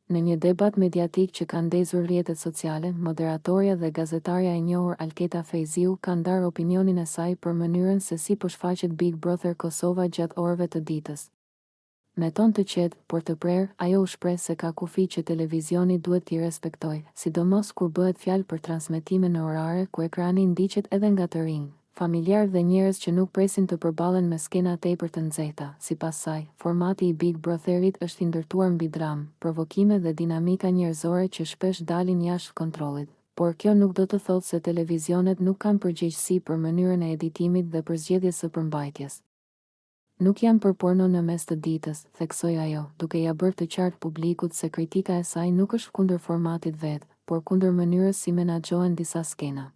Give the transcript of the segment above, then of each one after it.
Në një debat mediatik që ka ndezur rrjetet sociale, moderatorja dhe gazetarja e njohur Alketa Fejziu ka ndarë opinionin e saj për mënyrën se si po shfaqet Big Brother Kosova gjatë orëve të ditës. Me ton të qetë, por të prerë, ajo u shpreh se ka kufi që televizioni duhet t'i respektojë, sidomos kur bëhet fjalë për transmetime në orare ku ekrani ndiqet edhe nga të rinj, familjar dhe njerëz që nuk presin të përballen me skena tepër të nxehta. Sipas saj, formati i Big Brotherit është i ndërtuar mbi dramë, provokime dhe dinamika njerëzore që shpesh dalin jashtë kontrollit. Por kjo nuk do të thotë se televizionet nuk kanë përgjegjësi për mënyrën e editimit dhe për zgjedhjes së përmbajtjes. Nuk jam për porno në mes të ditës, theksoi ajo, duke ja bërë të qartë publikut se kritika e saj nuk është kundër formatit vetë, por kundër mënyrës si menaxhohen disa skena.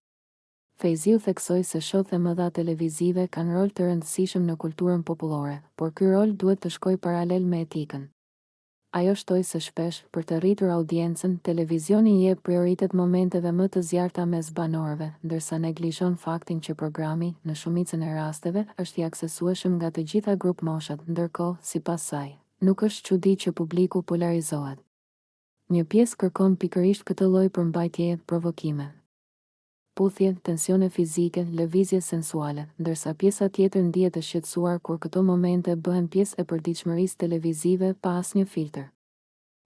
Fejziu theksoi se shoqet e mëdha televizive kanë rol të rëndësishëm në kulturën popullore, por ky rol duhet të shkojë paralel me etikën. Ajo shtoi se shpesh, për të rritur audiencën, televizioni i jep prioritet momenteve më të zjarrta mes banorëve, ndërsa neglizhon faktin që programi, në shumicën e rasteve, është i aksesueshëm nga të gjitha grup moshat, ndërkohë, sipas saj, nuk është çudi që publiku polarizohet. Një pjesë kërkon pikërisht këtë lloj përmbajtjeje, provokime, puthje, tensione fizike, lëvizje sensuale, ndërsa pjesa tjetër ndihet e shqetësuar kur këto momente bëhen pjesë e përditshmërisë televizive pa asnjë filtr.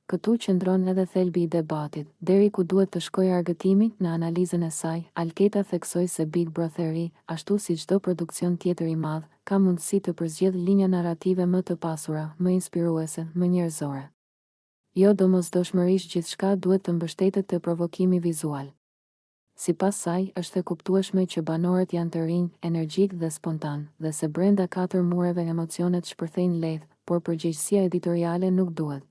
Këtu qëndron edhe thelbi i debatit, deri ku duhet të shkojë argëtimi. Në analizën e saj, Alketa theksoi se Big Brotheri, ashtu si çdo produksion tjetër i madh, ka mundësi të përzgjedhë linja narrative më të pasura, më inspiruese, më njerëzore. Jo domosdoshmërisht gjithçka duhet të mbështetet te provokimi vizual. Sipas saj, është e kuptueshme që banorët janë të rinj, energjik dhe spontan, dhe se brenda 4 mureve emocionet shpërthejnë lehtë, por përgjegjësia editoriale nuk duhet.